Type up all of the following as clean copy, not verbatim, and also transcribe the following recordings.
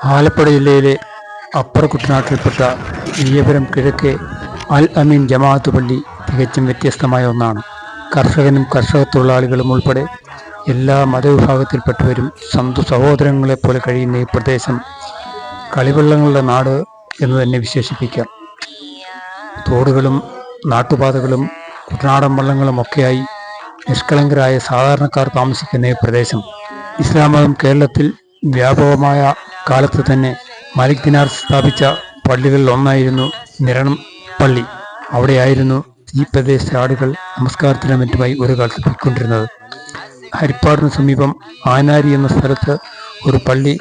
ആലപ്പുഴ ജില്ലയിലെ അപ്പർ കുട്ടനാട്ടിൽപ്പെട്ട വിയ്യപുരം കിഴക്കേ അൽ അമീൻ ജമാഅത്ത് പള്ളി തികച്ചും വ്യത്യസ്തമായ ഒന്നാണ്. കർഷകനും കർഷക തൊഴിലാളികളും ഉൾപ്പെടെ എല്ലാ മതവിഭാഗത്തിൽപ്പെട്ടവരും സഹോദരങ്ങളെപ്പോലെ കഴിയുന്ന ഈ പ്രദേശം കളിവള്ളങ്ങളുടെ നാട് എന്ന് തന്നെ വിശേഷിപ്പിക്കാം. തോടുകളും നാട്ടുപാതകളും കുട്ടനാടൻ വള്ളങ്ങളുമൊക്കെയായി നിഷ്കളങ്കരായ സാധാരണക്കാർ താമസിക്കുന്ന ഈ പ്രദേശം ഇസ്ലാം മതം കേരളത്തിൽ വ്യാപകമായ കാലത്ത് തന്നെ മാലിക് ദിനാർ സ്ഥാപിച്ച പള്ളികളിൽ ഒന്നായിരുന്നു നിരണം പള്ളി. അവിടെയായിരുന്നു ഈ പ്രദേശത്തെ ആളുകൾ നമസ്കാരത്തിനും മറ്റുമായി ഒരു കാലത്ത് പോയിക്കൊണ്ടിരുന്നത്. ഹരിപ്പാടിന് സമീപം ആനാരി എന്ന സ്ഥലത്ത് ഒരു പള്ളി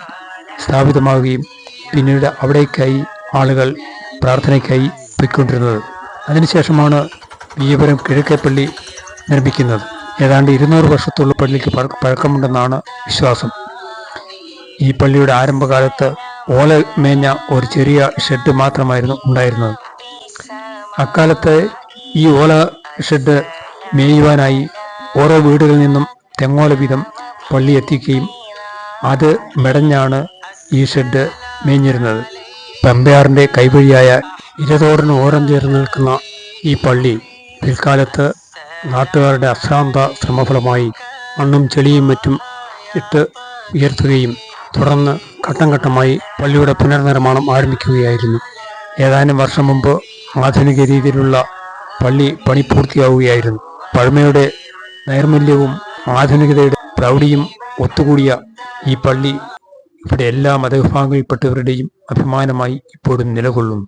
സ്ഥാപിതമാവുകയും പിന്നീട് അവിടേക്കായി ആളുകൾ പ്രാർത്ഥനയ്ക്കായി പോയിക്കൊണ്ടിരുന്നത്. അതിനുശേഷമാണ് വിയ്യപുരം കിഴക്കേപ്പള്ളി നിർമ്മിക്കുന്നത്. ഏതാണ്ട് 200 വർഷത്തുള്ള പള്ളിക്ക് പഴക്കമുണ്ടെന്നാണ് വിശ്വാസം. ഈ പള്ളിയുടെ ആരംഭകാലത്ത് ഓല മേഞ്ഞ ഒരു ചെറിയ ഷെഡ് മാത്രമായിരുന്നു ഉണ്ടായിരുന്നത്. അക്കാലത്ത് ഈ ഓല ഷെഡ് മേയുവാനായി ഓരോ വീടുകളിൽ നിന്നും തെങ്ങോല വീതം പള്ളി എത്തിക്കുകയും അത് മെടഞ്ഞാണ് ഈ ഷെഡ് മേഞ്ഞിരുന്നത്. പെമ്പയാറിൻ്റെ കൈവഴിയായ ഇരതോടിന് ഓരം ചേർന്ന് നിൽക്കുന്ന ഈ പള്ളി പിൽക്കാലത്ത് നാട്ടുകാരുടെ അശ്രാന്ത ശ്രമഫലമായി മണ്ണും ചെളിയും മറ്റും ഇട്ട് ഉയർത്തുകയും തുടർന്ന് ഘട്ടം ഘട്ടമായി പള്ളിയുടെ പുനർനിർമ്മാണം ആരംഭിക്കുകയായിരുന്നു. ഏതാനും വർഷം മുമ്പ് ആധുനിക രീതിയിലുള്ള പള്ളി പണി പൂർത്തിയാവുകയായിരുന്നു. പഴമയുടെ നൈർമല്യവും ആധുനികതയുടെ പ്രൗഢിയും ഒത്തുകൂടിയ ഈ പള്ളി ഇവിടെ എല്ലാ മതവിഭാഗങ്ങളിൽപ്പെട്ടവരുടെയും അഭിമാനമായി ഇപ്പോഴും നിലകൊള്ളുന്നു.